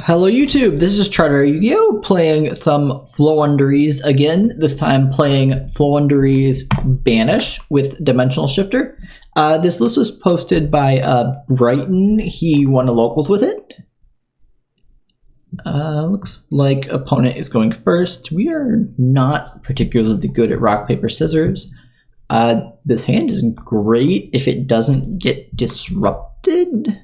Hello YouTube, this is ChardarYGO playing some Floowandereeze again, this time playing Floowandereeze Banish with Dimensional Shifter. This list was posted by Brighton, he won a locals with it. Looks like opponent is going first. We are not particularly good at rock, paper, scissors. This hand is great if it doesn't get disrupted.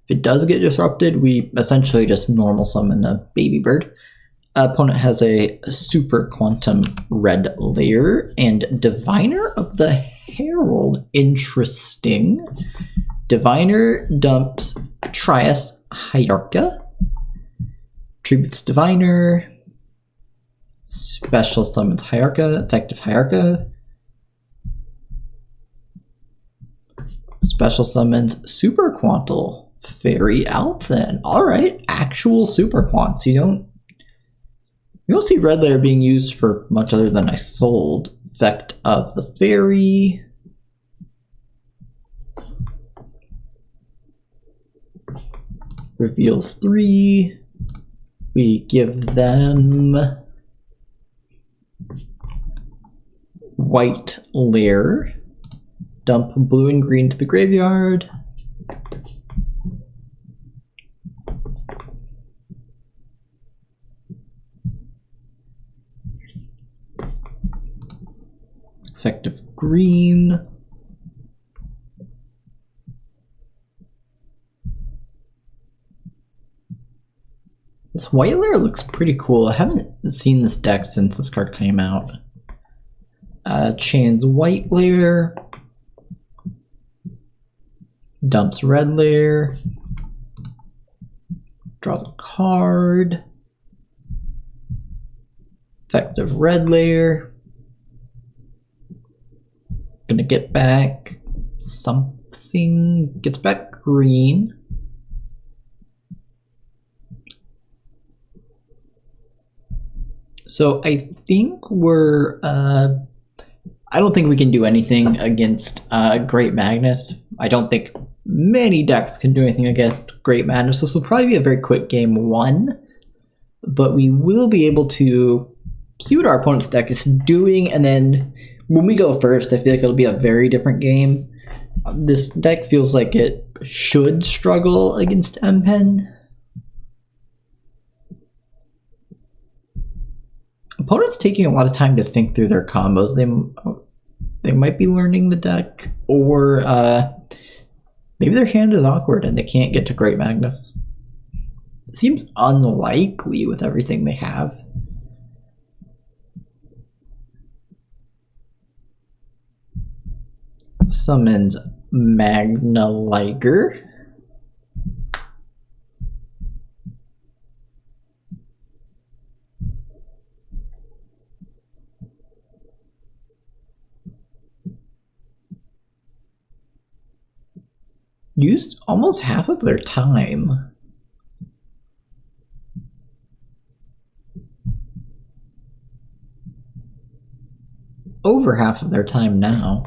If it does get disrupted, we essentially just normal summon a baby bird. Opponent has a super quantum red layer and Diviner of the Herald. Interesting. Diviner dumps Trias Hierarcha. Tributes Diviner. Special summons Hierarcha. Effective Hierarcha. Special summons Super Quantal. Fairy Alphen. Alright, actual super quants. You don't see red layer being used for much other than I sold. Effect of the fairy. Reveals 3. We give them white layer. Dump blue and green to the graveyard. Effective green. This white layer looks pretty cool. I haven't seen this deck since this card came out. Chains white layer. Dumps red layer. Draws a card. Effective red layer. Gonna get back something. Gets back green. So I think we're I don't think we can do anything against Great Magnus. I don't think many decks can do anything against Great Magnus. This will probably be a very quick game 1, but we will be able to see what our opponent's deck is doing, and then when we go first, I feel like it'll be a very different game. This deck feels like it should struggle against M-Pen. Opponent's taking a lot of time to think through their combos. They might be learning the deck, or maybe their hand is awkward and they can't get to Great Magnus. It seems unlikely with everything they have. Summons Magna Liger. Used almost half of their time. Over half of their time now.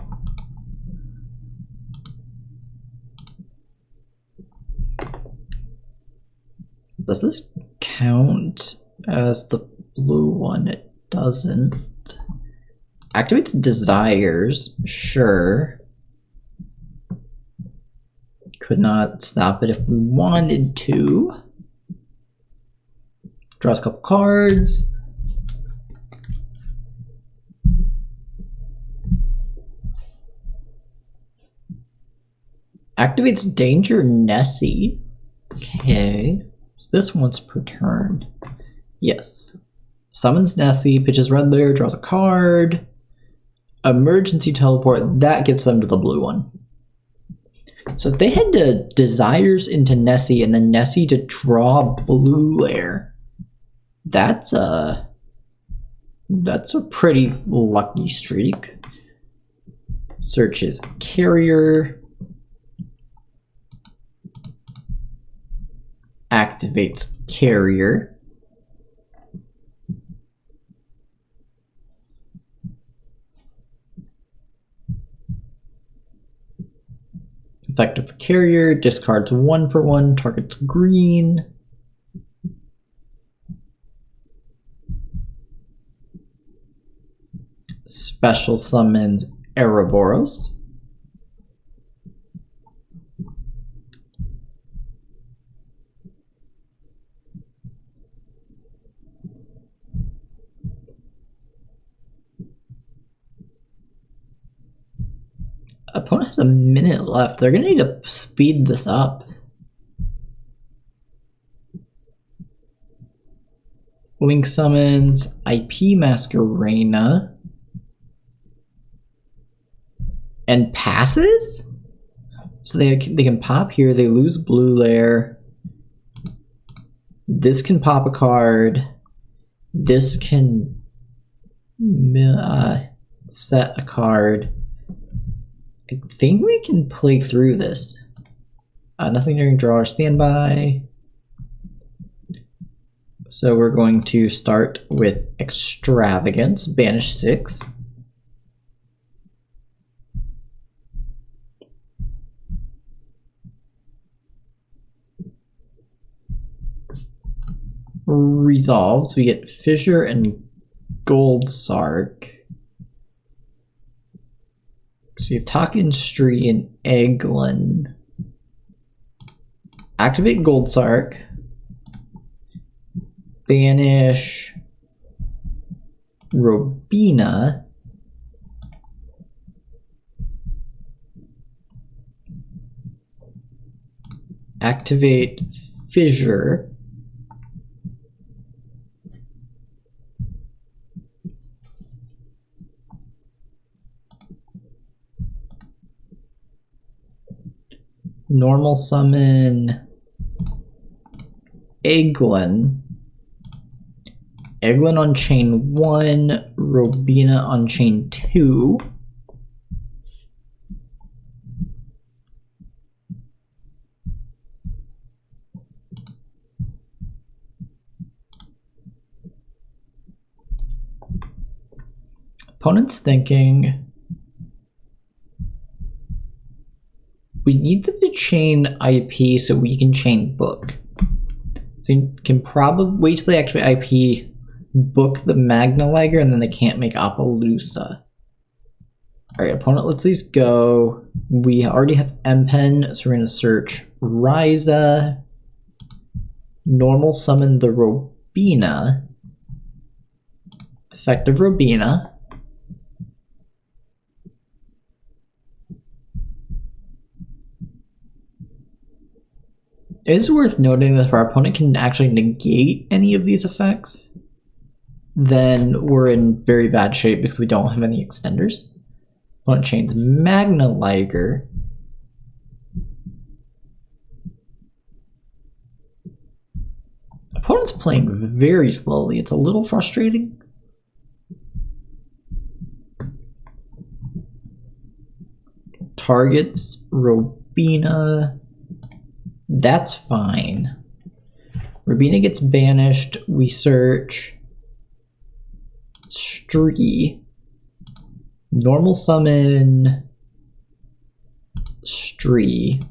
Does this count as the blue one? It doesn't. Activates desires, sure. Could not stop it if we wanted to. Draws a couple cards. Activates Danger Nessie. Okay. This once per turn. Yes. Summons Nessie, pitches red layer, draws a card. Emergency teleport, that gets them to the blue one. So if they had to desires into Nessie and then Nessie to draw blue layer, that's a pretty lucky streak. Searches carrier. Activates carrier. Effective carrier, discards 1 for 1, targets green. special summons Ouroboros. Opponent has a minute left. They're gonna need to speed this up. Link summons IP Masquerena and passes? So they can pop here, they lose blue layer. This can pop a card. This can set a card. I think we can play through this. Nothing during draw or standby. So we're going to start with Extravagance, banish 6. Resolves, we get Fissure and Gold Sark. So you have Talkin Street and Eglin. Activate Gold Sark. Banish Robina. Activate Fissure. Normal summon Eglin. Eglin on chain 1, Robina on chain 2. Opponent's thinking we need them to chain IP so we can chain book. So you can probably wait till they activate IP, book the Magna Liger, and then they can't make Appaloosa. Alright, opponent lets these go. We already have M-Pen, so we're going to search Ryza. Normal summon the Robina. Effective Robina. It is worth noting that if our opponent can actually negate any of these effects, then we're in very bad shape because we don't have any extenders. Opponent chains Magna Liger. Opponent's playing very slowly. It's a little frustrating. Targets Robina. That's fine. Robina gets banished. We search Stree. Normal summon Stree.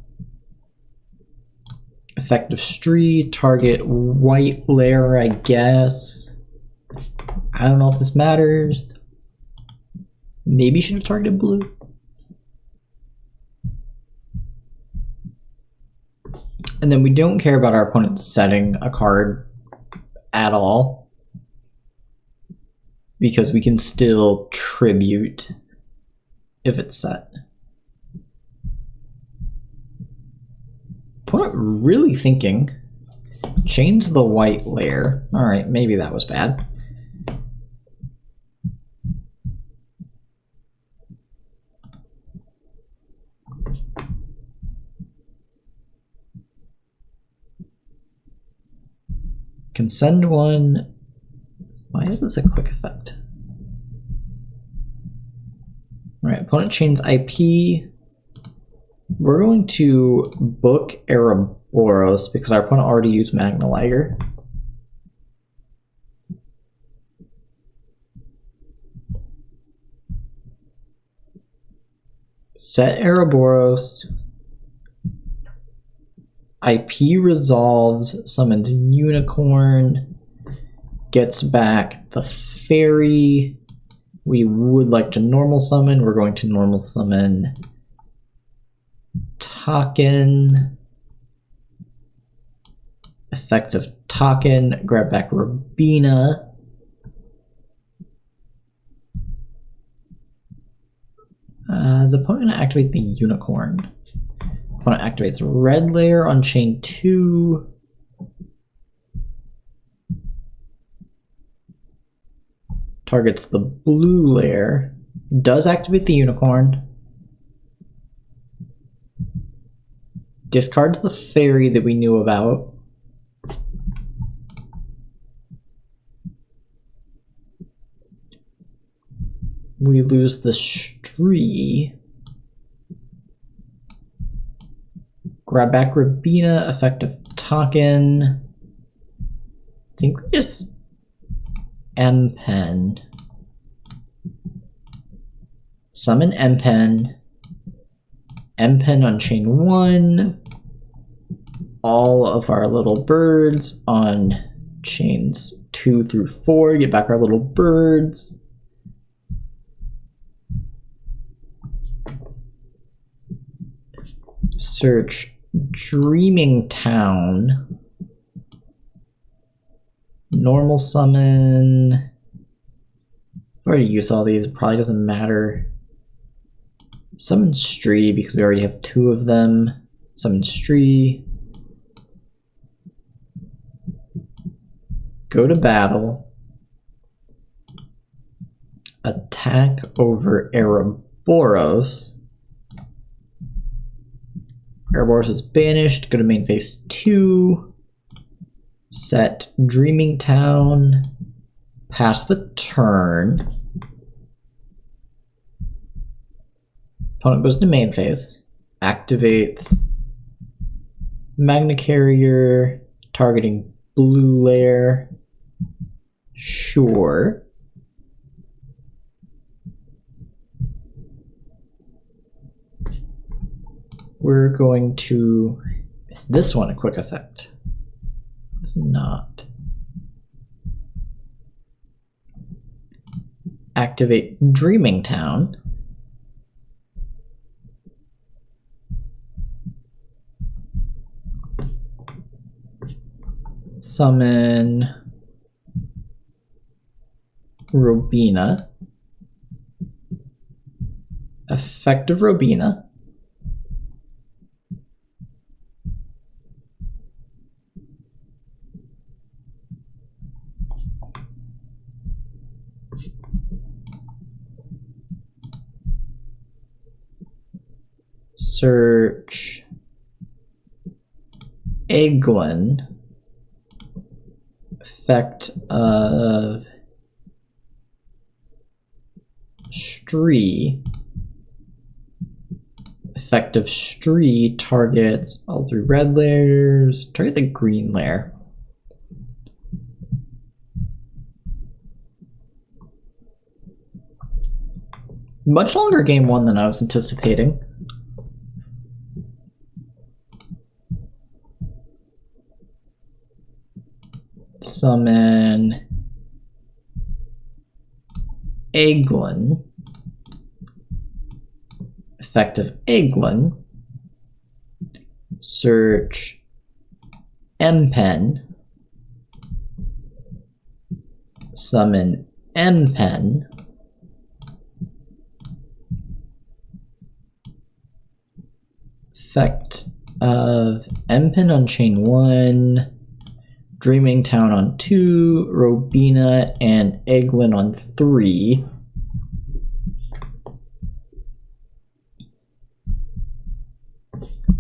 Effective Stree. Target white layer, I guess. I don't know if this matters. Maybe should have targeted blue. And then we don't care about our opponent setting a card at all, because we can still tribute if it's set. Opponent really thinking. Change the white layer. Alright, maybe that was bad. Can send one. Why is this a quick effect? Alright, opponent chains IP. We're going to book Ouroboros because our opponent already used Magna Liger. Set Ouroboros. IP resolves, summons Unicorn, gets back the Fairy, We would like to normal summon. We're going to normal summon Taken. Effect of Taken. Grab back Robina. Is the opponent going to activate the Unicorn? Opponent activates red layer on chain 2. Targets the blue layer. Does activate the Unicorn. Discards the fairy that we knew about. We lose the Stree. Grab back Robina, effect of Taken. I think we just M-Pen. Summon M-Pen. M-Pen on chain 1. All of our little birds on chains 2 through 4. Get back our little birds. Search Dreaming Town. Normal summon. I've already used all these, it probably doesn't matter. Summon Stree because we already have 2 of them. Summon Stree. Go to battle. Attack over Ouroboros. Ouroboros is banished. Go to main phase 2. Set Dreaming Town. Pass the turn. Opponent goes to main phase. Activates Magna Carrier. Targeting blue layer. Sure. We're going to... Is this one a quick effect? It's not. Activate Dreaming Town. Summon Robina. Effect of Robina. Search Eglin. Effect of Stree. Effect of Stree targets all 3 red layers. Target the green layer. Much longer game 1 than I was anticipating. Summon Eglin. Effect of Eglin. Search M-Pen. Summon M-Pen. Effect of M-Pen on chain 1. Dreaming Town on 2, Robina and Eglin on 3.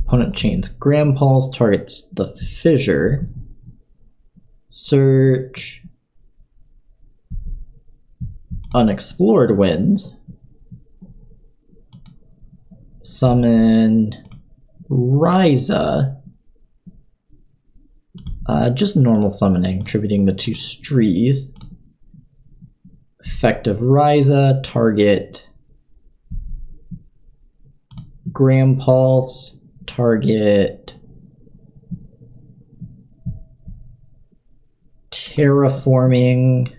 Opponent chains Grand Pulse, targets the Fissure. Search Unexplored Winds. Summon Ryza. Just normal summoning, attributing the 2 Strees. Effect of Ryza, target Grand Pulse, target Terraforming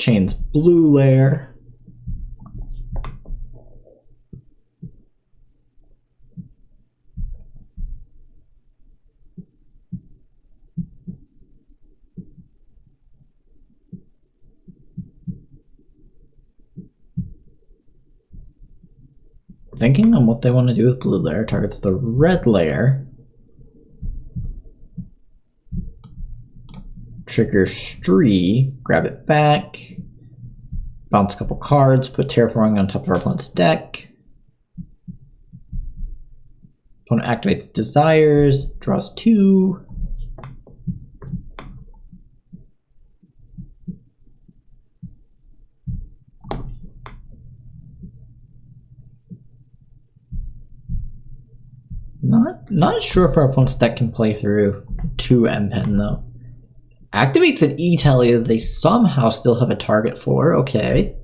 chains blue lair. Thinking on what they want to do with blue layer. Targets the red layer. Trigger Stree, grab it back, bounce a couple cards, put Terraforming on top of our opponent's deck. Opponent activates Desires, draws 2. Not sure if our opponent's deck can play through 2 M-Pen though. Activates an E-Telly that they somehow still have a target for. Okay.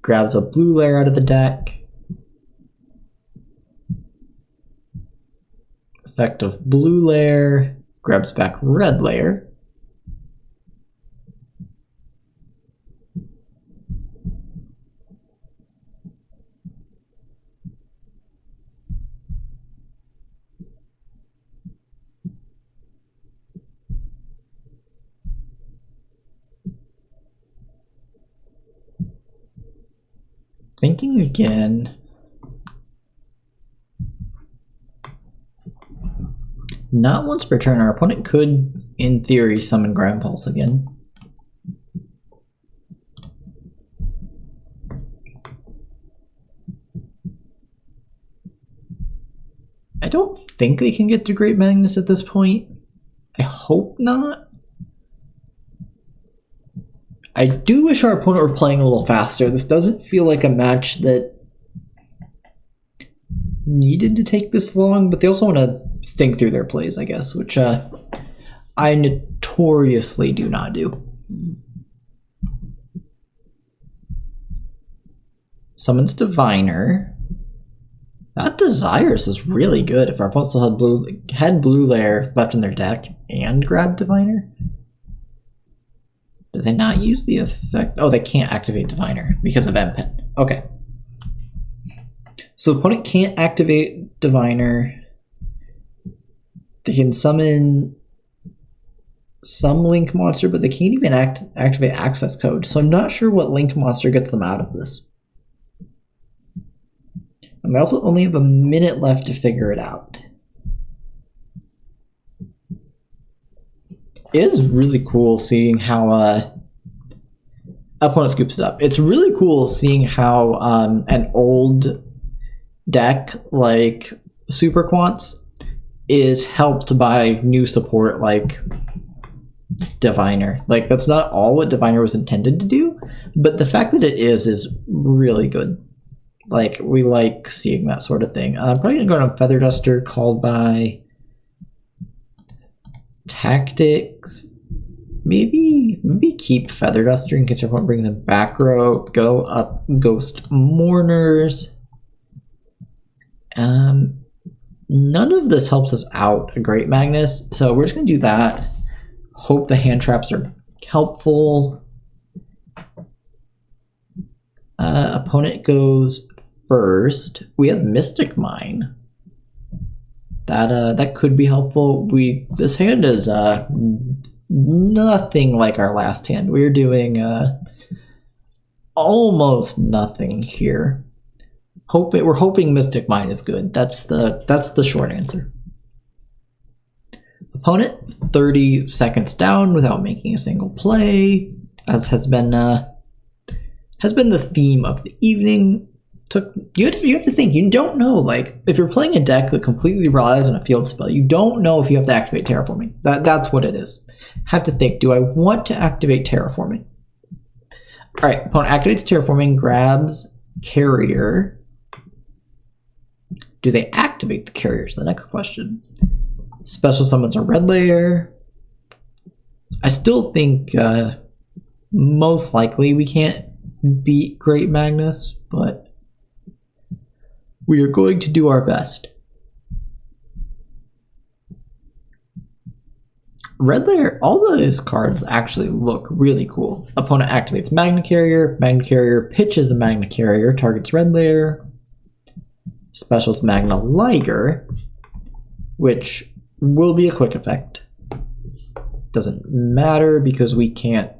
Grabs a blue layer out of the deck. Effect of blue layer. Grabs back red layer. Thinking again. Not once per turn. Our opponent could, in theory, summon Grand Pulse again. I don't think they can get to Great Magnus at this point. I hope not. I do wish our opponent were playing a little faster. This doesn't feel like a match that needed to take this long, but they also want to think through their plays, I guess, which I notoriously do not do. Summons Diviner. That Desires is really good if our opponent still had blue layer left in their deck and grabbed Diviner. Did they not use the effect? Oh, they can't activate Diviner because of M-Pen. Okay. So opponent can't activate Diviner. They can summon some Link monster, but they can't even activate Access Code. So I'm not sure what Link monster gets them out of this. And they also only have a minute left to figure it out. It is really cool seeing how opponent scoops it up. It's really cool seeing how an old deck like Super Quants is helped by new support like Diviner. Like, that's not all what Diviner was intended to do, but the fact that it is really good. Like, we like seeing that sort of thing. I'm probably gonna go to Feather Duster, called by Tactics. Maybe keep Feather Duster in case everyone brings in back row. Go up Ghost Mourners. None of this helps us out a Great Magnus, so we're just gonna do that. Hope the hand traps are helpful. Opponent goes first. We have Mystic Mine. That could be helpful. This hand is nothing like our last hand. We're doing almost nothing here. We're hoping Mystic Mine is good. That's the short answer. Opponent 30 seconds down without making a single play, as has been the theme of the evening. You have to think. You don't know, like, if you're playing a deck that completely relies on a field spell, you don't know if you have to activate Terraforming. That's what it is. Have to think, do I want to activate Terraforming? Alright, opponent activates Terraforming, grabs Carrier. Do they activate the Carrier is the next question. Special summons a red layer. I still think most likely we can't beat Great Magnus, but we are going to do our best. red layer, all those cards actually look really cool. Opponent activates Magna Carrier pitches the Magna Carrier, targets red layer, specials Magna Liger, which will be a quick effect. Doesn't matter because we can't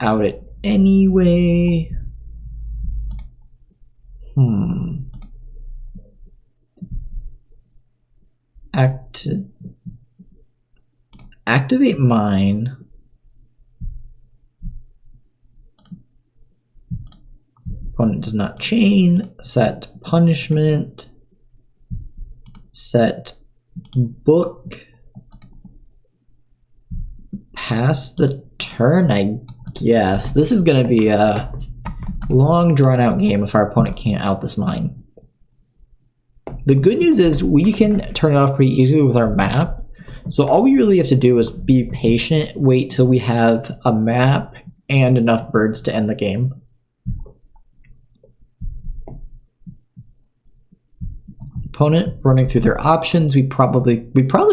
out it anyway. Activate mine. Opponent does not chain. Set punishment. Set book. Pass the turn, I guess. This is going to be a long, drawn-out game if our opponent can't out this mine. The good news is we can turn it off pretty easily with our map. So all we really have to do is be patient, wait till we have a map and enough birds to end the game. Opponent running through their options. We probably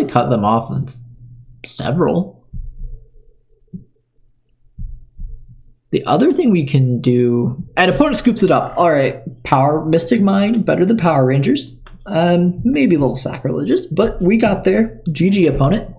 cut them off of several. The other thing we can do, and opponent scoops it up. All right, Power Mystic Mine, better than Power Rangers. Maybe a little sacrilegious, but we got there. GG, opponent.